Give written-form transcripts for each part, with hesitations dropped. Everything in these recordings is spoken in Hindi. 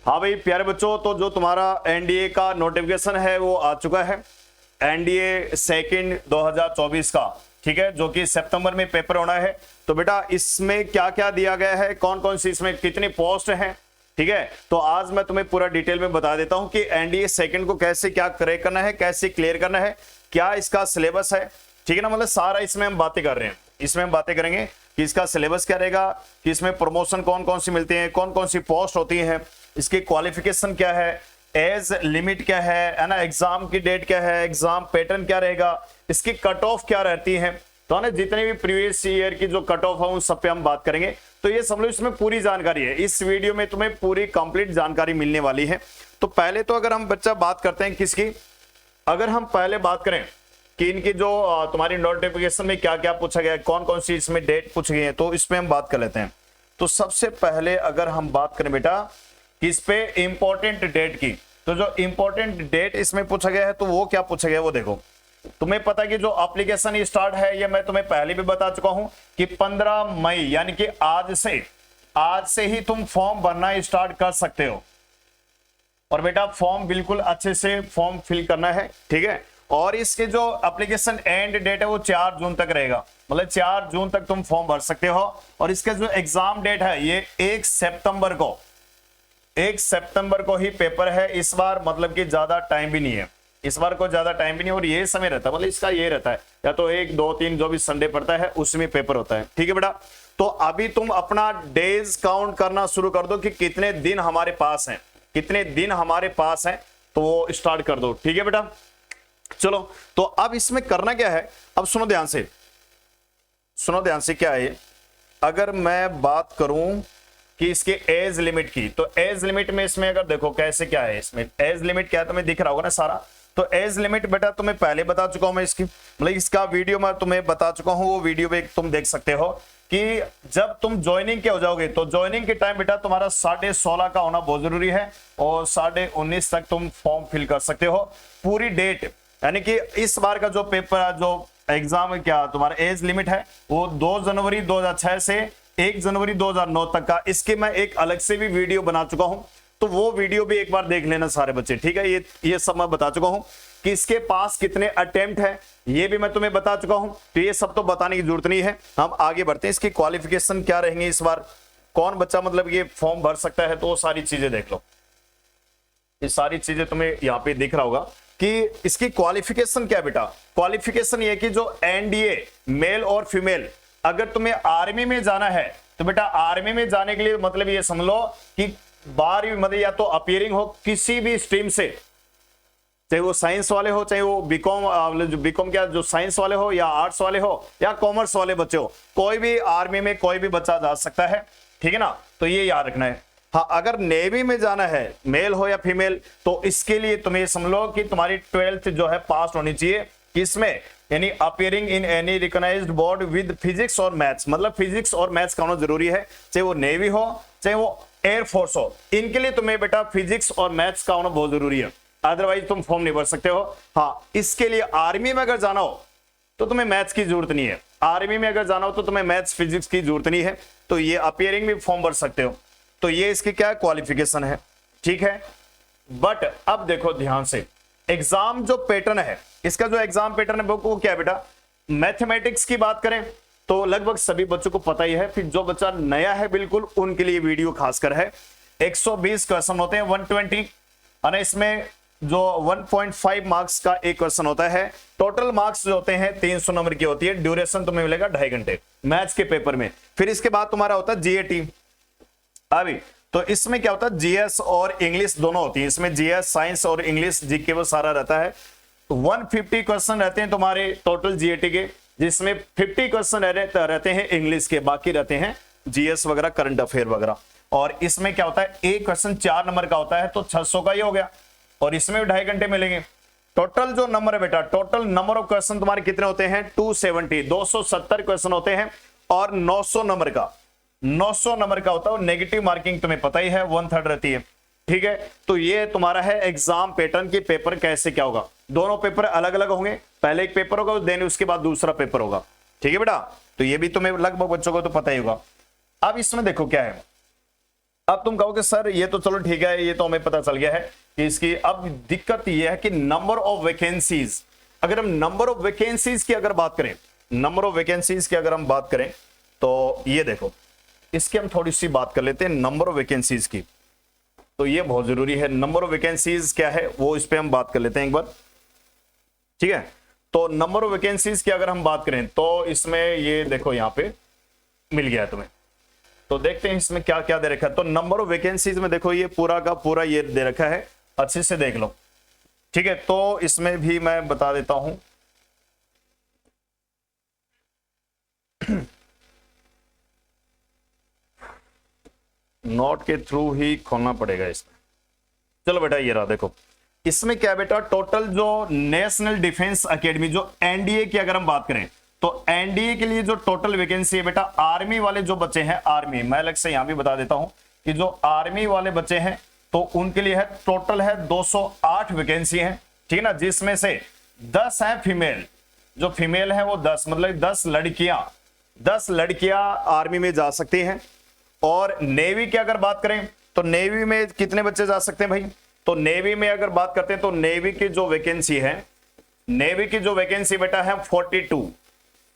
हाँ भाई प्यारे बच्चों, तो जो तुम्हारा एनडीए का नोटिफिकेशन है वो आ चुका है, एनडीए सेकंड 2024 का, ठीक है, जो कि सितंबर में पेपर होना है। तो बेटा इसमें क्या क्या दिया गया है, कौन कौन सी इसमें कितनी पोस्ट हैं, ठीक है, तो आज मैं तुम्हें पूरा डिटेल में बता देता हूं कि एनडीए सेकंड को कैसे क्या क्रैक करना है, कैसे क्लियर करना है, क्या इसका सिलेबस है, ठीक है ना। मतलब सारा इसमें हम बातें कर रहे हैं, इसमें हम बातें करेंगे कि इसका सिलेबस क्या रहेगा, कि इसमें प्रमोशन कौन कौन सी मिलती है, कौन कौन सी पोस्ट होती है, इसकी क्वालिफिकेशन क्या है, एज लिमिट क्या है ना, एग्जाम की डेट क्या है, एग्जाम पैटर्न क्या रहेगा, इसकी कट ऑफ क्या रहती है, तो ना जितने भी प्रीवियस ईयर की जो कट ऑफ है उन सब पे हम बात करेंगे। तो ये समझ लो इसमें पूरी जानकारी है, इस वीडियो में तुम्हें पूरी कंप्लीट जानकारी मिलने वाली है। तो पहले तो अगर हम बच्चा बात करते हैं किसकी, अगर हम पहले बात करें कि इनकी जो तुम्हारी नोटिफिकेशन में क्या क्या पूछा गया है, कौन कौन सी इसमें डेट पूछ गई है, तो इसमें हम बात कर लेते हैं। तो सबसे पहले अगर हम बात करें बेटा कि इस पे इंपॉर्टेंट डेट की, तो जो इंपॉर्टेंट डेट इसमें पूछा गया है तो वो क्या पूछा गया है वो देखो। तुम्हें पता है कि जो एप्लीकेशन स्टार्ट है, ये मैं तुम्हें पहले भी बता चुका हूं कि 15 मई यानी कि आज से ही तुम फॉर्म भरना स्टार्ट कर सकते हो। और बेटा फॉर्म बिल्कुल अच्छे से फॉर्म फिल करना है, ठीक है। और इसके जो एप्लीकेशन एंड डेट है वो 4 जून तक रहेगा, मतलब 4 जून तक तुम फॉर्म भर सकते हो। और इसका जो एग्जाम डेट है ये 1 सितंबर को ही पेपर है इस बार, मतलब कि ज्यादा टाइम भी नहीं है, इस बार को ज्यादा टाइम भी नहीं, और ये समय रहता है, मतलब इसका ये रहता है या तो 1, 2, 3 जो भी संडे पड़ता है उसमें पेपर होता है, ठीक है बेटा। तो अभी तुम अपना डेज काउंट करना शुरू कर दो कि कितने दिन हमारे पास हैं, कितने दिन हमारे पास हैं, तो वो स्टार्ट कर दो, ठीक है बेटा। चलो तो अब इसमें करना क्या है, अब सुनो ध्यान से, क्या है। अगर मैं बात करूं कि इसके एज लिमिट की, तो एज लिमिट में इसमें अगर देखो कैसे क्या है, इसमें एज लिमिट क्या है तुम्हें दिख रहा होगा ना सारा। तो एज लिमिट बेटा तुम्हें पहले बता चुका हूं मैं, इसकी मतलब इसका वीडियो मैं तुम्हें बता चुका हूं, वो वीडियो में तुम देख सकते हो कि जब तुम ज्वाइनिंग के हो जाओगे तो ज्वाइनिंग के टाइम बेटा तुम्हारा 16.5 का होना बहुत जरूरी है, और 19.5 तक तुम फॉर्म फिल कर सकते हो। पूरी डेट यानी कि इस बार का जो पेपर जो एग्जाम है क्या तुम्हारा एज लिमिट है वो 2 जनवरी 2006 से 1 जनवरी 2009 तक का, इसके मैं एक अलग से भी वीडियो बना चुका हूं, तो वो वीडियो भी एक बार देख लेना सारे बच्चे, ठीक है। ये सब मैं बता चुका हूं कि इसके पास कितने अटेम्प्ट है, ये भी मैं तुम्हें बता चुका हूं, तो ये सब तो बताने की जरूरत नहीं है। हम आगे बढ़ते हैं, इसकी क्वालिफिकेशन क्या रहेंगे इस बार, कौन बच्चा मतलब ये फॉर्म भर सकता है, तो वो सारी चीजें देख लो। ये सारी चीजें तुम्हें यहाँ पे दिख रहा होगा कि इसकी क्वालिफिकेशन क्या बेटा। क्वालिफिकेशन ये कि जो एनडीए मेल और फीमेल, अगर तुम्हें आर्मी में जाना है तो बेटा आर्मी में जाने के लिए मतलब ये समझ लो कि 12वीं मतलब या तो अपीयरिंग हो किसी भी स्ट्रीम से, चाहे वो साइंस वाले हो, चाहे वो बीकॉम क्या जो साइंस वाले हो, या आर्ट्स वाले हो, या कॉमर्स वाले बच्चे हो, कोई भी आर्मी में कोई भी बच्चा जा सकता है, ठीक है ना। तो ये याद रखना है। हाँ अगर नेवी में जाना है मेल हो या फीमेल, तो इसके लिए तुम्हें समझ लो कि तुम्हारी 12th जो है पास होनी चाहिए, किसमें, यानी appearing in any recognised board with physics और मैथ्स, मतलब फिजिक्स और मैथ्स का होना जरूरी है, चाहे वो नेवी हो चाहे वो एयरफोर्स हो, इनके लिए तुम्हें बेटा फिजिक्स और मैथ्स का होना बहुत जरूरी है, अदरवाइज तुम फॉर्म नहीं भर सकते हो। हाँ इसके लिए आर्मी में अगर जाना हो तो तुम्हें मैथ्स की जरूरत नहीं है, आर्मी में अगर जाना हो तो तुम्हें मैथ्स फिजिक्स की जरूरत नहीं है, तो ये अपीयरिंग में फॉर्म भर सकते हो। तो ये इसकी क्या क्वालिफिकेशन है, ठीक है। बट अब देखो ध्यान से, एग्जाम जो पैटर्न है, इसका जो एग्जाम पैटर्न है वो क्या है बेटा। मैथमेटिक्स की बात करें तो लगभग सभी बच्चों को पता ही है, फिर जो बच्चा नया है बिल्कुल उनके लिए वीडियो खासकर है। 120 क्वेश्चन होते हैं, 120, और इसमें जो 1.5 मार्क्स का एक क्वेश्चन होता है। टोटल मार्क्स जो होते हैं 300 नंबर की होती है। ड्यूरेशन तुम्हें मिलेगा 2.5 घंटे मैथ्स के पेपर में। फिर इसके बाद तुम्हारा होता है जीएटी। अभी तो इसमें क्या होता है, जीएस और इंग्लिश दोनों होती है, इसमें जीएस साइंस और इंग्लिश जीके वो सारा रहता है। 150 क्वेश्चन रहते हैं तुम्हारे टोटल जीएटी के, जिसमें 50 क्वेश्चन रहते हैं इंग्लिश के, बाकी रहते हैं जीएस वगैरह करंट अफेयर वगैरह। और इसमें क्या होता है, एक क्वेश्चन 4 नंबर का होता है, तो 600 का ही हो गया, और इसमें भी 2.5 घंटे मिलेंगे। टोटल जो नंबर है बेटा, टोटल नंबर ऑफ क्वेश्चन तुम्हारे कितने होते हैं, 270 क्वेश्चन होते हैं, और 900 नंबर का होता है। नेगेटिव मार्किंग तुम्हें पता ही है 1/3 रहती है, ठीक है। तो ये तुम्हारा है एग्जाम पैटर्न की पेपर कैसे क्या होगा। दोनों पेपर अलग अलग होंगे, पहले एक पेपर होगा देन उसके बाद दूसरा पेपर होगा, ठीक है बेटा। तो ये भी तुम्हें लगभग बच्चों को तो पता ही होगा। अब इसमें देखो क्या है, अब तुम कहोगे सर ये तो चलो ठीक है, ये तो हमें पता चल गया है कि इसकी, अब दिक्कत ये है कि नंबर ऑफ वैकेंसीज, अगर हम नंबर ऑफ वैकेंसीज की अगर बात करें, नंबर ऑफ वैकेंसीज की अगर हम बात करें तो ये देखो, इसकी हम थोड़ी सी बात कर लेते हैं नंबर ऑफ वैकेंसीज की, तो ये बहुत जरूरी है। नंबर ऑफ वैकेंसीज क्या है वो इस पे हम बात कर लेते हैं एक बार, ठीक है। तो नंबर ऑफ वैकेंसीज की अगर हम बात करें तो इसमें ये देखो यहां पे मिल गया है तुम्हें, तो देखते हैं इसमें क्या क्या दे रखा है। तो नंबर ऑफ वैकेंसीज में देखो ये पूरा का पूरा ये दे रखा है, अच्छे से देख लो, ठीक है। तो इसमें भी मैं बता देता हूं, नोट के थ्रू ही खोलना पड़ेगा इसमें। चलो बेटा ये रहा, देखो इसमें क्या बेटा, टोटल जो नेशनल डिफेंस एकेडमी जो एनडीए की अगर हम बात करें तो एनडीए के लिए जो टोटल वैकेंसी है बेटा, आर्मी वाले जो बच्चे हैं, आर्मी मैं अलग से यहां भी बता देता हूं कि जो आर्मी वाले बच्चे हैं तो उनके लिए है टोटल है 208 वैकेंसी है, ठीक है ना, जिसमें से 10 है फीमेल, जो फीमेल है वो 10, मतलब 10 लड़कियां आर्मी में जा सकती हैं। और नेवी की अगर बात करें तो नेवी में कितने बच्चे जा सकते हैं भाई, तो नेवी में अगर बात करते हैं तो नेवी की जो वैकेंसी है, नेवी की जो वैकेंसी बेटा है 42,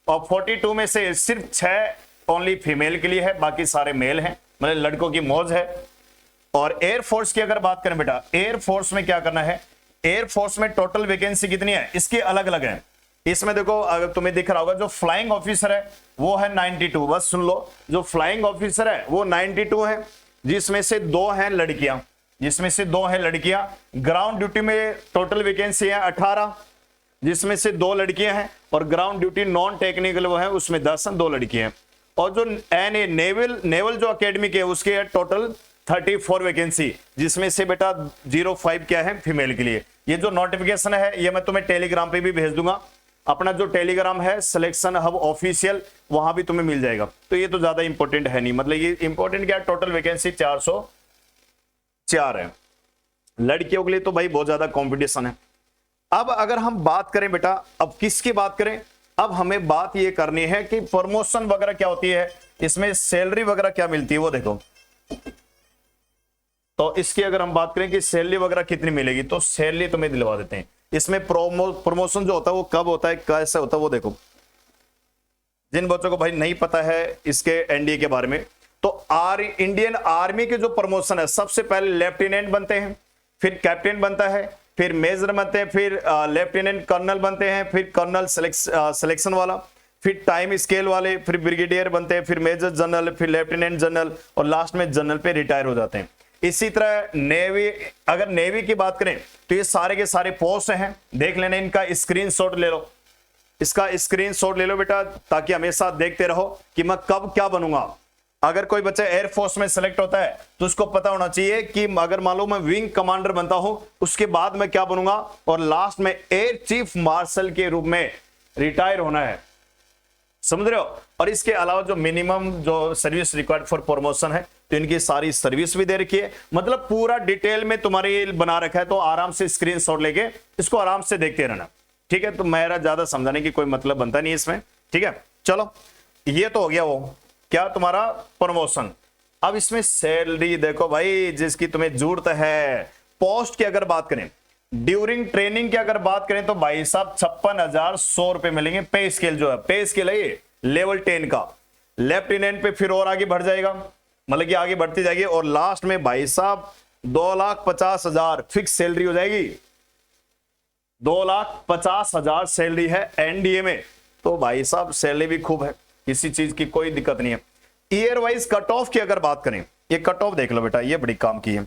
और 42 में से सिर्फ 6 ओनली फीमेल के लिए है, बाकी सारे मेल हैं, मतलब लड़कों की मौज है। और एयरफोर्स की अगर बात करें बेटा, एयरफोर्स में क्या करना है, एयरफोर्स में टोटल वैकेंसी कितनी है, इसकी अलग अलग है। इसमें देखो अगर तुम्हें दिख रहा होगा जो फ्लाइंग ऑफिसर है वो है 92, बस सुन लो, जो फ्लाइंग ऑफिसर है वो 92 है, जिसमें से 2 हैं लड़कियां, जिसमें से 2 हैं लड़कियां। ग्राउंड ड्यूटी में टोटल वैकेंसी है 18, जिसमें से 2 लड़कियां हैं, और ग्राउंड ड्यूटी नॉन टेक्निकल वो है उसमें 10 हैं, 2 लड़कियां हैं। और जो नेवल जो अकेडमी के उसके है टोटल 34 वैकेंसी, जिसमें से बेटा 05 क्या है फीमेल के लिए। ये जो नोटिफिकेशन है ये मैं तुम्हें टेलीग्राम पे भी भेज दूंगा, अपना जो टेलीग्राम है सिलेक्शन हब ऑफिशियल, वहां भी तुम्हें मिल जाएगा। तो ये तो ज्यादा इंपॉर्टेंट है नहीं, मतलब ये इंपॉर्टेंट क्या है, टोटल वैकेंसी 404 है लड़कियों के लिए, तो भाई बहुत ज्यादा कंपटीशन है। अब अगर हम बात करें बेटा, अब किसकी बात करें, अब हमें बात ये करनी है कि प्रमोशन वगैरह क्या होती है, इसमें सैलरी वगैरह क्या मिलती है वो देखो। तो इसकी अगर हम बात करें कि सैलरी वगैरह कितनी मिलेगी, तो सैलरी तुम्हें दिलवा देते हैं। इसमें प्रमोशन जो होता है वो कब होता है, कैसे होता है वो देखो। जिन बच्चों को भाई नहीं पता है इसके एनडीए के बारे में, तो इंडियन आर्मी के जो प्रमोशन है, सबसे पहले लेफ्टिनेंट बनते हैं, फिर कैप्टन बनता है, फिर मेजर बनते हैं, फिर लेफ्टिनेंट कर्नल बनते हैं, फिर कर्नल सिलेक्शन वाला, फिर टाइम स्केल वाले, फिर ब्रिगेडियर बनते हैं, फिर मेजर जनरल, फिर लेफ्टिनेंट जनरल, और लास्ट में जनरल पे रिटायर हो जाते हैं। इसी तरह नेवी, अगर नेवी की बात करें तो ये सारे के सारे पोस्ट हैं, देख लेना, इनका स्क्रीनशॉट ले लो, इसका स्क्रीनशॉट ले लो बेटा, ताकि हमेशा देखते रहो कि मैं कब क्या बनूंगा। अगर कोई बच्चा एयरफोर्स में सेलेक्ट होता है तो उसको पता होना चाहिए कि अगर मान लो मैं विंग कमांडर बनता हूं, उसके बाद मैं क्या बनूंगा, और लास्ट में एयर चीफ मार्शल के रूप में रिटायर होना है, समझ रहे हो। और इसके अलावा जो मिनिमम जो सर्विस रिक्वायर्ड फॉर प्रमोशन है, तो इनकी सारी सर्विस भी दे रखी है, मतलब पूरा डिटेल में तुम्हारे बना रखा है। तो आराम से स्क्रीनशॉट लेके इसको आराम से देखते रहना, ठीक है। तो मेरा ज्यादा समझाने की कोई मतलब बनता नहीं इसमें, ठीक है। चलो ये तो हो गया वो क्या तुम्हारा प्रमोशन। अब इसमें सैलरी देखो भाई, जिसकी तुम्हें जरूरत है। पोस्ट की अगर बात करें, ड्यूरिंग ट्रेनिंग की अगर बात करें तो भाई साहब 56,100 रुपए मिलेंगे। पे स्केल जो है, पे स्केल है ये लेवल 10 का, लेफ्टिनेंट पे फिर और आगे बढ़ जाएगा, मतलब कि आगे बढ़ती जाएगी, और लास्ट में भाई साहब 2,50,000 फिक्स सैलरी हो जाएगी। 2,50,000 सैलरी है एनडीए में, तो भाई साहब सैलरी भी खूब है, किसी चीज की कोई दिक्कत नहीं है। ईयर वाइज कट ऑफ की अगर बात करें, ये कट ऑफ देख लो बेटा, ये बड़ी काम की है।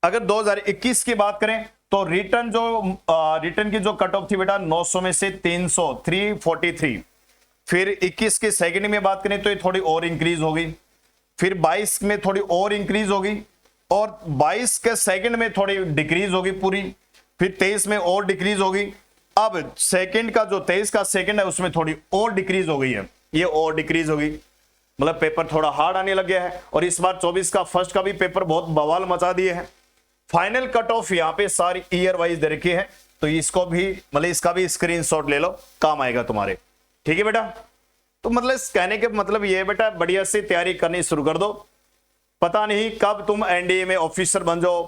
अगर 2021 की बात करें तो रिटर्न की जो कट ऑफ थी बेटा 900 में से 300, 343। फिर 21 के सेकंड में बात करें तो ये थोड़ी और इंक्रीज होगी, फिर 22 में थोड़ी और इंक्रीज होगी, और 22 के सेकंड में थोड़ी डिक्रीज होगी पूरी, फिर 23 में और डिक्रीज होगी। अब सेकंड का जो 23 का सेकंड है उसमें थोड़ी और डिक्रीज हो गई है, ये और डिक्रीज होगी, मतलब पेपर थोड़ा हार्ड आने लग गया है। और इस बार 24 का फर्स्ट का भी पेपर बहुत बवाल मचा दिए हैं। फाइनल कट ऑफ यहाँ पे सारी ईयर वाइज दे रखी है, तो इसको भी मतलब इसका भी स्क्रीनशॉट ले लो, काम आएगा तुम्हारे, ठीक है बेटा। तो मतलब कहने के मतलब ये है बेटा, बढ़िया से तैयारी करनी शुरू कर दो, पता नहीं कब तुम एनडीए में ऑफिसर बन जाओ,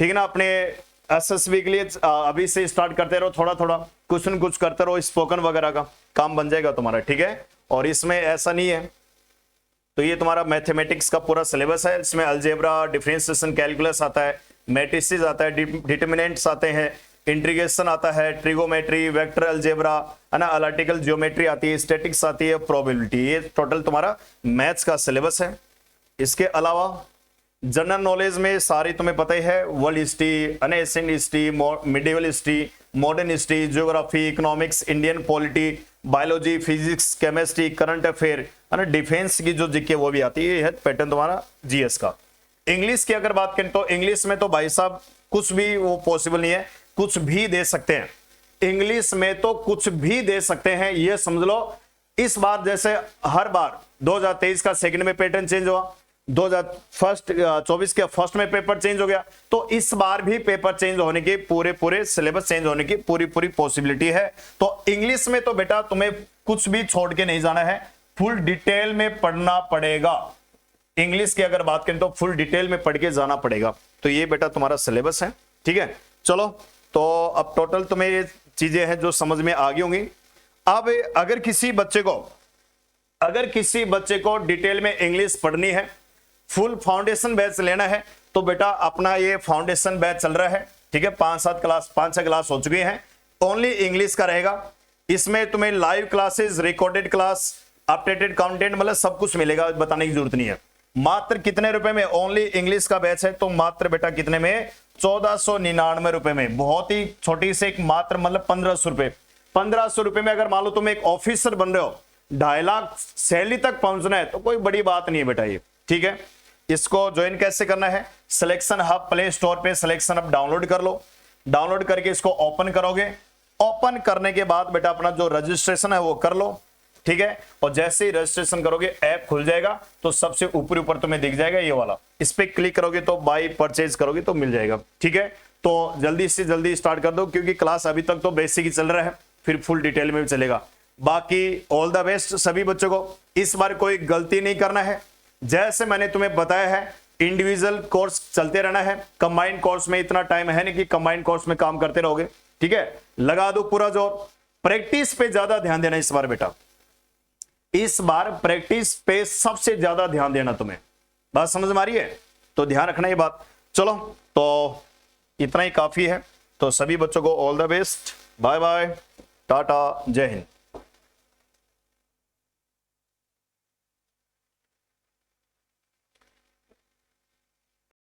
ठीक है ना। अपने एसएसबी के लिए अभी से स्टार्ट करते रहो, थोड़ा थोड़ा कुछ न कुछ करते रहो, स्पोकन वगैरह का काम बन जाएगा तुम्हारा, ठीक है। और इसमें ऐसा नहीं है, तो ये तुम्हारा मैथमेटिक्स का पूरा सिलेबस है। इसमें अलजेब्रा, डिफरेंशिएशन कैलकुलस आता है, मैट्रिसेस आता है, डिटरमिनेंट्स आते हैं, इंटीग्रेशन आता है, ट्रिगोमेट्री, वेक्टर अलजेब्रा है ना, एनालिटिकल ज्योमेट्री आती है, स्टैटिक्स आती है, प्रोबेबिलिटी। ये टोटल तुम्हारा मैथ्स का सिलेबस है। इसके अलावा जनरल नॉलेज में सारी तुम्हें पता ही है, world history, ancient history, medieval history, modern history, geography, economics, Indian polity, biology, physics, chemistry, current affair है ना, डिफेंस की जो जीके वो भी आती है। ये है पैटर्न तुम्हारा जीएस का। इंग्लिश की अगर बात करें तो इंग्लिश में तो भाई साहब कुछ भी वो पॉसिबल नहीं है, कुछ भी दे सकते हैं। इंग्लिश में तो कुछ भी दे सकते हैं, ये समझ लो। इस बार जैसे हर बार 2023 का सेकंड में पैटर्न चेंज हुआ, 2024 के फर्स्ट में पेपर चेंज हो गया, तो इस बार भी पेपर चेंज होने की, पूरे सिलेबस चेंज होने की पूरी पॉसिबिलिटी है। तो इंग्लिश में तो बेटा तुम्हें कुछ भी छोड़ के नहीं जाना है, फुल डिटेल में पढ़ना पड़ेगा। इंग्लिश की अगर बात करें तो फुल डिटेल में पढ़ के जाना पड़ेगा। तो ये बेटा तुम्हारा सिलेबस है, ठीक है। चलो, तो अब टोटल तुम्हें ये चीजें हैं जो समझ में आ गई होंगी। अब अगर किसी बच्चे को डिटेल में इंग्लिश पढ़नी है, फुल फाउंडेशन बैच लेना है, तो बेटा अपना ये फाउंडेशन बैच चल रहा है, ठीक है। 5-6 क्लास हो चुकी हैं, ओनली इंग्लिश का रहेगा। इसमें तुम्हें live classes, recorded class, updated content, मतलब सब कुछ मिलेगा, बताने की जरूरत नहीं है। मात्र कितने रुपए में? ओनली इंग्लिश का बैच है, तो मात्र बेटा कितने में? 1499 रुपए में। बहुत ही छोटी से एक मात्र, मतलब 1500 रुपए। 1500 रुपए में अगर मान लो तुम एक ऑफिसर बन रहे हो, 2.5 लाख सैलरी तक पहुंचना है, तो कोई बड़ी बात नहीं है बेटा ये, ठीक है। इसको ज्वाइन कैसे करना है? सिलेक्शन हब प्ले स्टोर पे सिलेक्शन हब डाउनलोड कर लो। डाउनलोड करके इसको ओपन करोगे। ओपन करने के बाद बेटा अपना जो रजिस्ट्रेशन है वो कर लो, ठीक है। और जैसे ही रजिस्ट्रेशन करोगे ऐप खुल जाएगा, तो सबसे ऊपर तुम्हें दिख जाएगा ये वाला, इस पे क्लिक करोगे तो बाय परचेज करोगे तो मिल जाएगा, ठीक है। तो जल्दी से जल्दी स्टार्ट कर दो, क्योंकि क्लास अभी तक तो बेसिक ही चल रहा है, फिर फुल डिटेल में भी चलेगा। बाकी ऑल द बेस्ट सभी बच्चों को। इस बार कोई गलती नहीं करना है, जैसे मैंने तुम्हें बताया है, इंडिविजुअल कोर्स चलते रहना है। कंबाइंड कोर्स में इतना टाइम है नहीं कि कंबाइंड कोर्स में काम करते रहोगे, ठीक है। लगा दो पूरा जोर, प्रैक्टिस पे ज्यादा ध्यान देना इस बार बेटा। इस बार प्रैक्टिस पे सबसे ज्यादा ध्यान देना तुम्हें, बात समझ में आ रही है? तो ध्यान रखना ये बात। चलो, तो इतना ही काफी है। तो सभी बच्चों को all the best, bye bye, tata, जय हिंद।